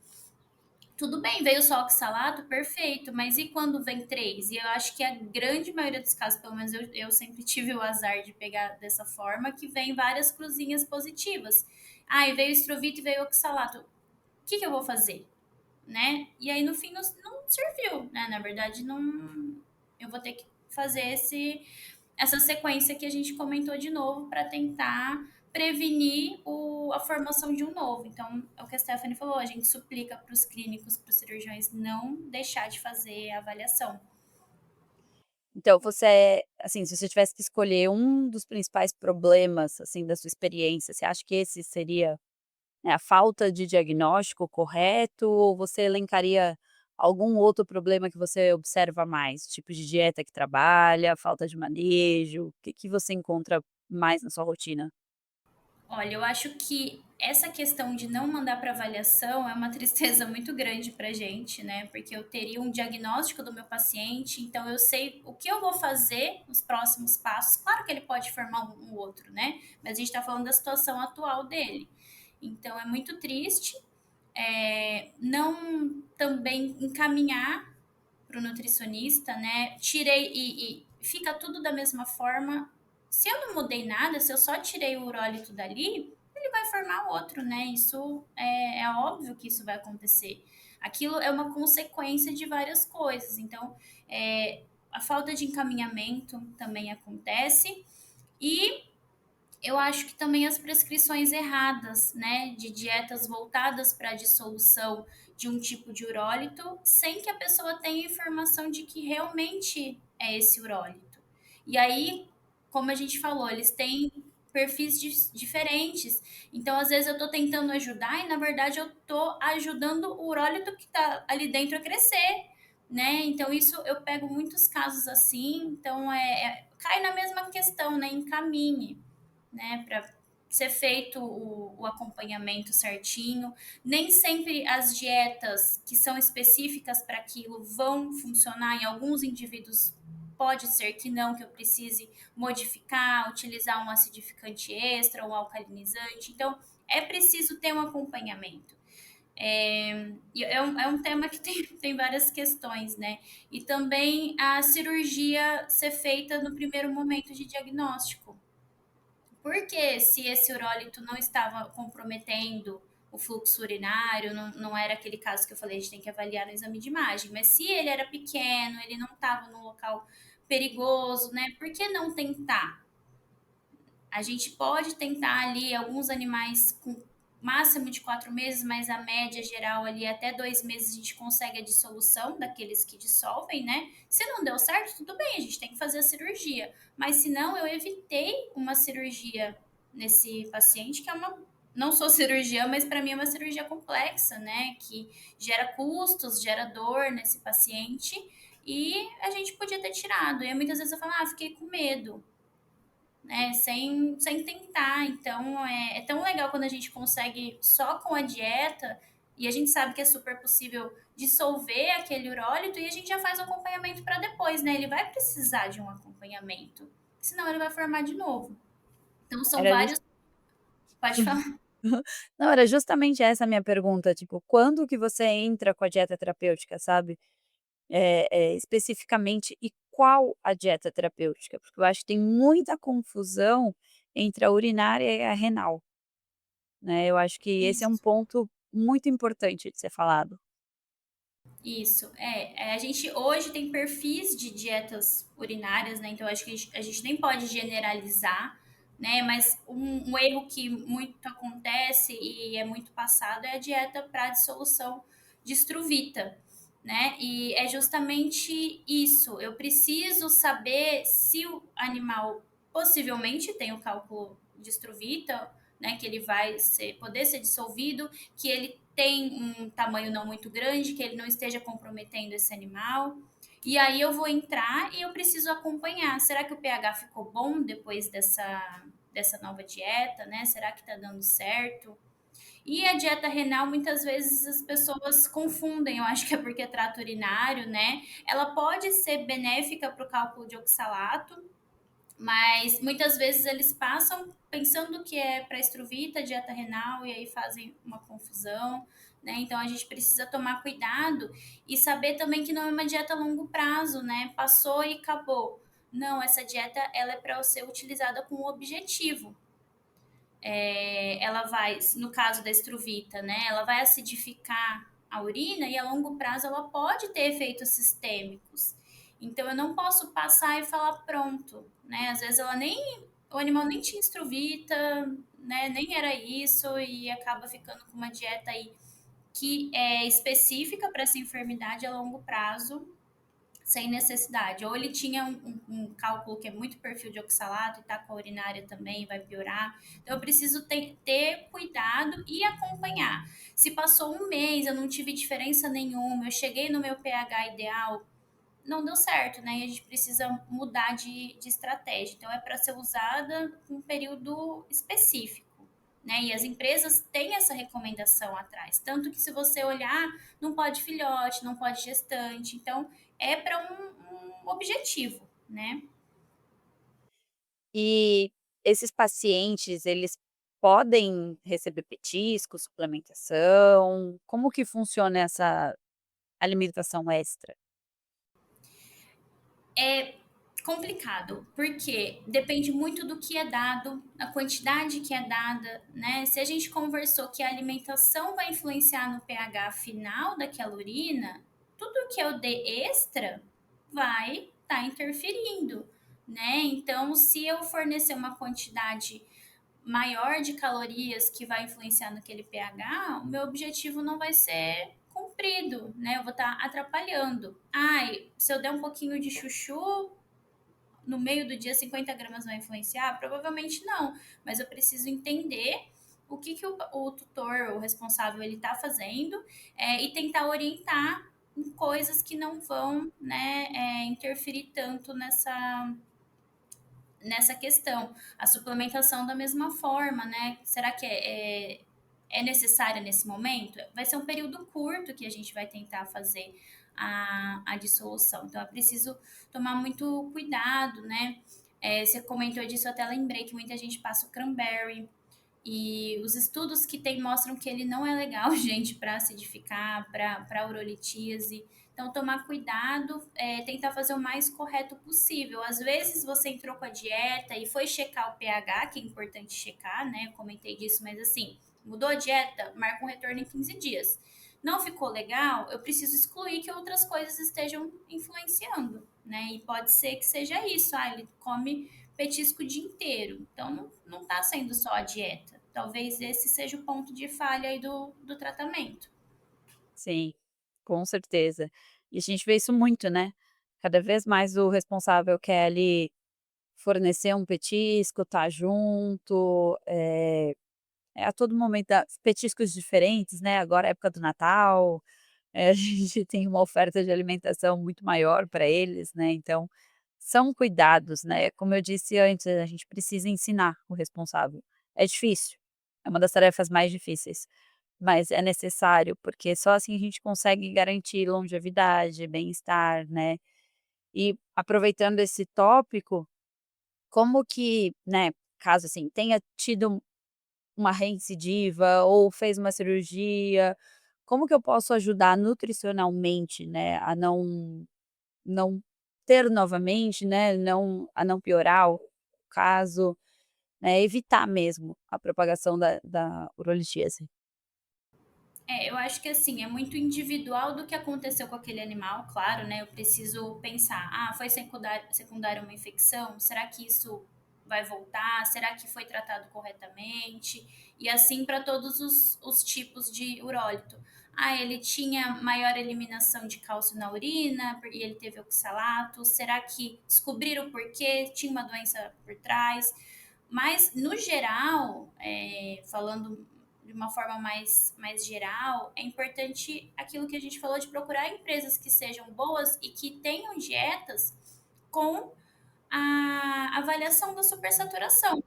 Tudo bem, veio só oxalato, perfeito, mas e quando vem três? E eu acho que a grande maioria dos casos, pelo menos eu sempre tive o azar de pegar dessa forma, que vem várias cruzinhas positivas. Ah, e veio estrovito e veio oxalato. O que eu vou fazer? Né? E aí no fim não serviu, né? Na verdade, não. Eu vou ter que fazer essa sequência que a gente comentou de novo para tentar prevenir a formação de um novo. Então, é o que a Stephanie falou, a gente suplica para os clínicos, para os cirurgiões não deixar de fazer a avaliação. Então assim, se você tivesse que escolher um dos principais problemas, assim, da sua experiência, você acha que esse seria, né, a falta de diagnóstico correto, ou você elencaria algum outro problema que você observa mais? Tipo de dieta que trabalha, falta de manejo, o que que você encontra mais na sua rotina? Olha, eu acho que essa questão de não mandar para avaliação é uma tristeza muito grande para gente, né? Porque eu teria um diagnóstico do meu paciente, então eu sei o que eu vou fazer nos próximos passos. Claro que ele pode formar um outro, né? Mas a gente está falando da situação atual dele. Então é muito triste. Não também encaminhar para o nutricionista, né? Tirei e fica tudo da mesma forma. Se eu não mudei nada, se eu só tirei o urólito dali, ele vai formar outro, né? Isso é óbvio que isso vai acontecer. Aquilo é uma consequência de várias coisas. Então, a falta de encaminhamento também acontece. E eu acho que também as prescrições erradas, né, de dietas voltadas para a dissolução de um tipo de urólito, sem que a pessoa tenha informação de que realmente é esse urólito. E aí, como a gente falou, eles têm perfis diferentes. Então, às vezes eu estou tentando ajudar e, na verdade, eu estou ajudando o urólito que está ali dentro a crescer, né? Então, isso eu pego muitos casos assim. Então, cai na mesma questão, né? Encaminhe, né, para ser feito o acompanhamento certinho. Nem sempre as dietas que são específicas para aquilo vão funcionar. Em alguns indivíduos pode ser que não, que eu precise modificar, utilizar um acidificante extra, um alcalinizante. Então, é preciso ter um acompanhamento. É um tema que tem várias questões, né? E também a cirurgia ser feita no primeiro momento de diagnóstico. Porque se esse urólito não estava comprometendo o fluxo urinário, não era aquele caso que eu falei, a gente tem que avaliar no exame de imagem, mas se ele era pequeno, ele não estava num local perigoso, né? Por que não tentar? A gente pode tentar ali alguns animais com máximo de 4 meses, mas a média geral ali até 2 meses a gente consegue a dissolução daqueles que dissolvem, né? Se não deu certo, tudo bem, a gente tem que fazer a cirurgia. Mas se não, eu evitei uma cirurgia nesse paciente, que é uma. Não sou cirurgiã, mas para mim é uma cirurgia complexa, né? Que gera custos, gera dor nesse paciente. E a gente podia ter tirado. E muitas vezes eu falo, fiquei com medo, né? Sem tentar. Então é tão legal quando a gente consegue só com a dieta, e a gente sabe que é super possível dissolver aquele urólito e a gente já faz o acompanhamento para depois, né? Ele vai precisar de um acompanhamento, senão ele vai formar de novo. Então são Era jus vários. Pode falar. Não, era justamente essa a minha pergunta, tipo, quando que você entra com a dieta terapêutica, sabe? Especificamente, e qual a dieta terapêutica? Porque eu acho que tem muita confusão entre a urinária e a renal, né, eu acho que esse é um Isso. ponto muito importante de ser falado. Isso, a gente hoje tem perfis de dietas urinárias, né? Então acho que a gente nem pode generalizar, né? Mas um erro que muito acontece e é muito passado é a dieta para dissolução de estruvita, né? E é justamente isso. Eu preciso saber se o animal possivelmente tem o cálculo de estruvita, né? Que ele vai poder ser dissolvido, que ele tem um tamanho não muito grande, que ele não esteja comprometendo esse animal. E aí eu vou entrar e eu preciso acompanhar. Será que o pH ficou bom depois dessa nova dieta, né? Será que tá dando certo? E a dieta renal, muitas vezes as pessoas confundem, eu acho que é porque é trato urinário, né? Ela pode ser benéfica para o cálculo de oxalato, mas muitas vezes eles passam pensando que é para estruvita, dieta renal, e aí fazem uma confusão, né? Então a gente precisa tomar cuidado e saber também que não é uma dieta a longo prazo, né? Passou e acabou. Não, essa dieta ela é para ser utilizada com um objetivo. Ela vai, no caso da estruvita, né? Ela vai acidificar a urina e a longo prazo ela pode ter efeitos sistêmicos. Então eu não posso passar e falar pronto, né? Às vezes o animal nem tinha estruvita, né? Nem era isso e acaba ficando com uma dieta aí que é específica para essa enfermidade a longo prazo sem necessidade. Ou ele tinha um cálculo que é muito perfil de oxalato e tá com a urinária também, vai piorar. Então eu preciso ter cuidado e acompanhar. Se passou um mês, eu não tive diferença nenhuma, eu cheguei no meu pH ideal, não deu certo, né? E a gente precisa mudar de estratégia. Então é para ser usada um período específico. Né? E as empresas têm essa recomendação atrás. Tanto que se você olhar, não pode filhote, não pode gestante. Então, é para um objetivo, né? E esses pacientes, eles podem receber petiscos, suplementação? Como que funciona essa alimentação extra? É complicado, porque depende muito do que é dado, a quantidade que é dada, né? Se a gente conversou que a alimentação vai influenciar no pH final daquela urina, tudo que eu dei extra vai estar interferindo, né? Então, se eu fornecer uma quantidade maior de calorias que vai influenciar naquele pH, o meu objetivo não vai ser cumprido, né? Eu vou estar atrapalhando. Ai, se eu der um pouquinho de chuchu no meio do dia, 50 gramas vai influenciar? Provavelmente não, mas eu preciso entender o que o tutor, o responsável, ele está fazendo e tentar orientar em coisas que não vão, né, interferir tanto nessa questão. A suplementação da mesma forma, né? Será que é necessária nesse momento? Vai ser um período curto que a gente vai tentar fazer a dissolução. Então é preciso tomar muito cuidado, né? Você comentou disso, eu até lembrei que muita gente passa o cranberry. E os estudos que tem mostram que ele não é legal, gente, para acidificar, para urolitíase. Então, tomar cuidado, tentar fazer o mais correto possível. Às vezes você entrou com a dieta e foi checar o pH, que é importante checar, né? Eu comentei disso, mas assim, mudou a dieta, marca um retorno em 15 dias. Não ficou legal, eu preciso excluir que outras coisas estejam influenciando, né? E pode ser que seja isso, ele come petisco o dia inteiro. Então, não tá sendo só a dieta. Talvez esse seja o ponto de falha aí do tratamento. Sim, com certeza. E a gente vê isso muito, né, cada vez mais o responsável quer ali fornecer um petisco, tá junto, a todo momento dá petiscos diferentes, né, agora é época do Natal, a gente tem uma oferta de alimentação muito maior para eles, né, então são cuidados, né, como eu disse antes, a gente precisa ensinar o responsável. É difícil, é uma das tarefas mais difíceis, mas é necessário, porque só assim a gente consegue garantir longevidade, bem-estar, né. E aproveitando esse tópico, como que, né, caso assim, tenha tido uma reincidiva ou fez uma cirurgia, como que eu posso ajudar nutricionalmente, né, a não ter novamente, né, não piorar o caso, né, evitar mesmo a propagação da urolitíase. Eu acho que assim, é muito individual do que aconteceu com aquele animal, claro, né? Eu preciso pensar, foi secundária uma infecção? Será que isso vai voltar? Será que foi tratado corretamente? E assim para todos os tipos de urólito. Ele tinha maior eliminação de cálcio na urina e ele teve oxalato. Será que descobriram o porquê? Tinha uma doença por trás? Mas, no geral, falando de uma forma mais geral, é importante aquilo que a gente falou de procurar empresas que sejam boas e que tenham dietas com a avaliação da supersaturação.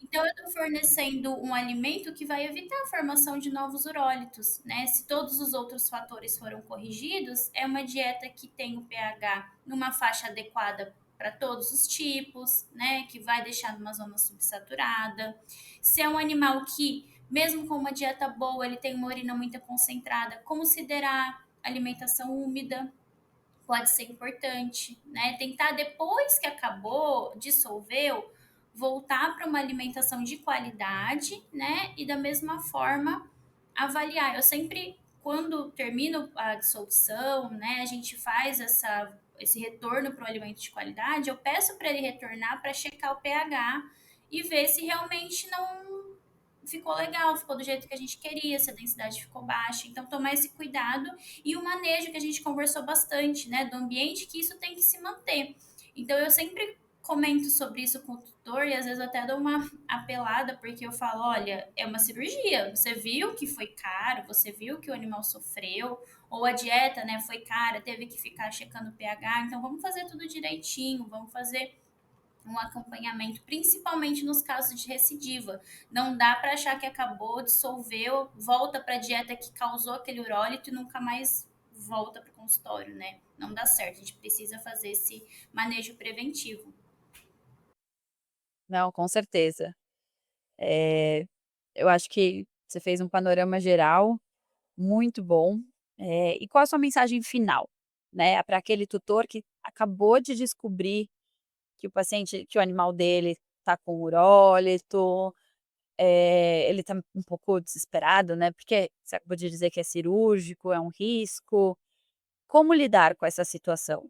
Então, eu estou fornecendo um alimento que vai evitar a formação de novos urólitos, né? Se todos os outros fatores foram corrigidos, é uma dieta que tem o pH numa faixa adequada para todos os tipos, né? Que vai deixar numa zona subsaturada. Se é um animal que, mesmo com uma dieta boa, ele tem uma urina muito concentrada, considerar alimentação úmida, pode ser importante, né? Tentar depois que acabou, dissolveu, voltar para uma alimentação de qualidade, né? E da mesma forma avaliar. Eu sempre, quando termino a dissolução, né, a gente faz esse retorno para o alimento de qualidade, eu peço para ele retornar para checar o pH e ver se realmente não ficou legal, ficou do jeito que a gente queria, se a densidade ficou baixa. Então, tomar esse cuidado e o manejo que a gente conversou bastante, né, do ambiente, que isso tem que se manter. Então, eu sempre comento sobre isso com o tutor e às vezes eu até dou uma apelada, porque eu falo: olha, é uma cirurgia, você viu que foi caro, você viu que o animal sofreu, ou a dieta, né, foi cara, teve que ficar checando o pH, então vamos fazer tudo direitinho, vamos fazer um acompanhamento, principalmente nos casos de recidiva. Não dá para achar que acabou, dissolveu, volta para a dieta que causou aquele urólito e nunca mais volta para o consultório, né? Não dá certo, a gente precisa fazer esse manejo preventivo. Não, com certeza. Eu acho que você fez um panorama geral muito bom. E qual a sua mensagem final, né, para aquele tutor que acabou de descobrir que o animal dele está com urólito, ele está um pouco desesperado, né, porque você acabou de dizer que é cirúrgico, é um risco. Como lidar com essa situação?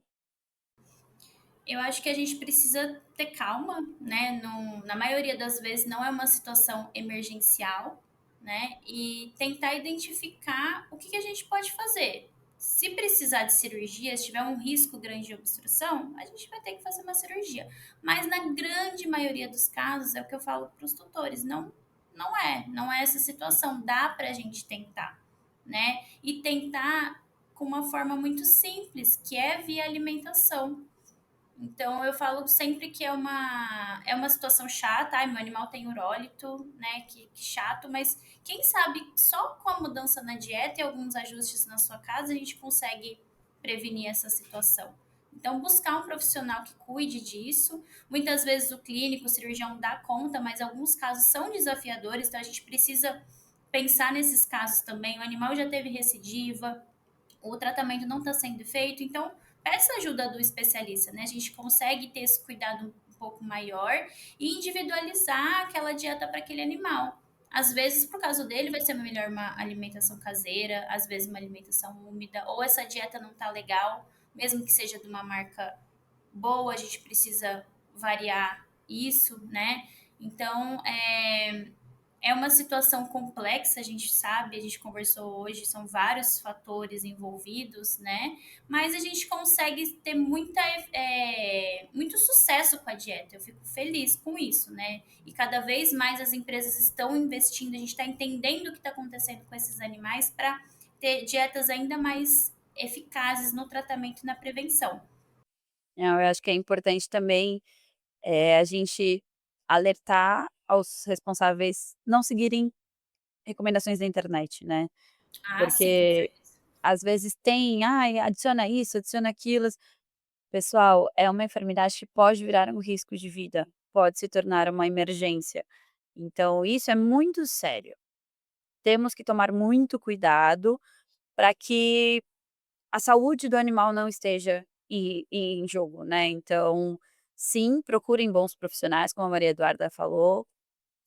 Eu acho que a gente precisa ter calma, né? Na maioria das vezes não é uma situação emergencial, né? E tentar identificar o que a gente pode fazer. Se precisar de cirurgia, se tiver um risco grande de obstrução, a gente vai ter que fazer uma cirurgia. Mas na grande maioria dos casos, é o que eu falo para os tutores, não é essa situação. Dá para a gente tentar, né? E tentar com uma forma muito simples, que é via alimentação. Então eu falo sempre que é uma situação chata, meu animal tem urólito, né? Que chato, mas quem sabe só com a mudança na dieta e alguns ajustes na sua casa a gente consegue prevenir essa situação. Então, buscar um profissional que cuide disso. Muitas vezes o clínico, o cirurgião dá conta, mas alguns casos são desafiadores, então a gente precisa pensar nesses casos também. O animal já teve recidiva, o tratamento não está sendo feito, então peça ajuda do especialista, né? A gente consegue ter esse cuidado um pouco maior e individualizar aquela dieta para aquele animal. Às vezes, por causa dele, vai ser melhor uma alimentação caseira, às vezes uma alimentação úmida, ou essa dieta não tá legal, mesmo que seja de uma marca boa, a gente precisa variar isso, né? Então, É uma situação complexa, a gente sabe, a gente conversou hoje, são vários fatores envolvidos, né? Mas a gente consegue ter muito sucesso com a dieta. Eu fico feliz com isso, né? E cada vez mais as empresas estão investindo, a gente está entendendo o que está acontecendo com esses animais para ter dietas ainda mais eficazes no tratamento e na prevenção. Não, eu acho que é importante também, a gente alertar aos responsáveis não seguirem recomendações da internet, né, Ah, sim, com porque certeza. às vezes tem: "Ai, adiciona isso, adiciona aquilo". Pessoal, é uma enfermidade que pode virar um risco de vida, pode se tornar uma emergência. Então isso é muito sério. Temos que tomar muito cuidado para que a saúde do animal não esteja em jogo, né. Então, sim, procurem bons profissionais, como a Maria Eduarda falou,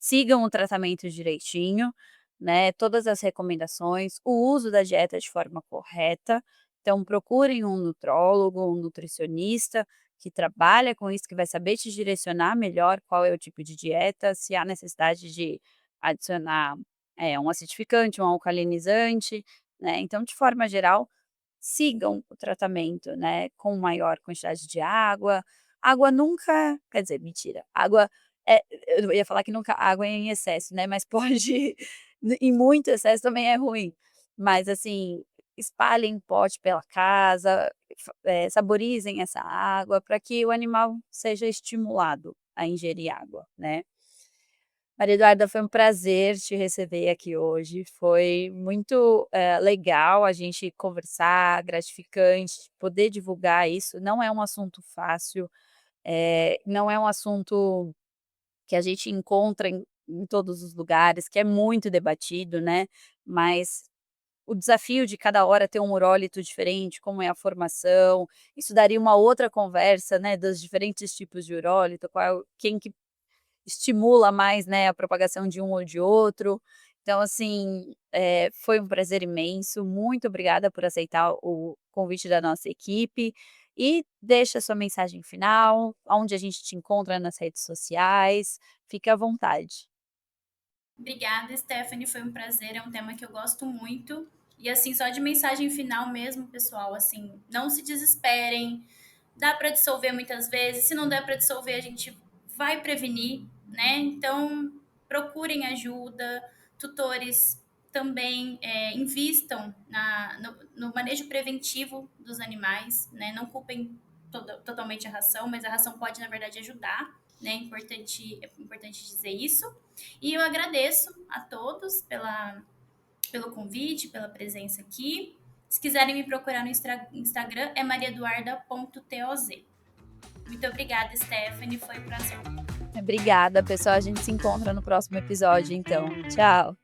sigam o tratamento direitinho, né, todas as recomendações, o uso da dieta de forma correta. Então procurem um nutrólogo, um nutricionista que trabalha com isso, que vai saber te direcionar melhor qual é o tipo de dieta, se há necessidade de adicionar, um acidificante, um alcalinizante, né. Então, de forma geral, sigam o tratamento, né, com maior quantidade de água. Água nunca, quer dizer, mentira, água, é, eu ia falar que nunca água é em excesso, né, mas pode em muito excesso também é ruim. Mas assim, espalhem pote pela casa, saborizem essa água para que o animal seja estimulado a ingerir água, né. Maria Eduarda, foi um prazer te receber aqui hoje. Foi muito, legal a gente conversar, gratificante, poder divulgar isso. Não é um assunto fácil, não é um assunto que a gente encontra em todos os lugares, que é muito debatido, né, mas o desafio de cada hora ter um urólito diferente, como é a formação, isso daria uma outra conversa, né, dos diferentes tipos de urólito, quem que estimula mais, né, a propagação de um ou de outro. Então, assim, foi um prazer imenso. Muito obrigada por aceitar o convite da nossa equipe e deixa sua mensagem final, onde a gente te encontra nas redes sociais. Fique à vontade. Obrigada, Stephanie, foi um prazer, é um tema que eu gosto muito. E assim, só de mensagem final mesmo, pessoal, assim, não se desesperem. Dá para dissolver muitas vezes, se não der para dissolver, a gente vai prevenir, né? Então, procurem ajuda, tutores também invistam no manejo preventivo dos animais, né? Não culpem totalmente a ração, mas a ração pode, na verdade, ajudar, né? É importante dizer isso. E eu agradeço a todos pelo convite, pela presença aqui. Se quiserem me procurar no Instagram, é mariaeduarda.toz. Muito obrigada, Stephanie. Foi um prazer. Obrigada, pessoal. A gente se encontra no próximo episódio, então. Tchau.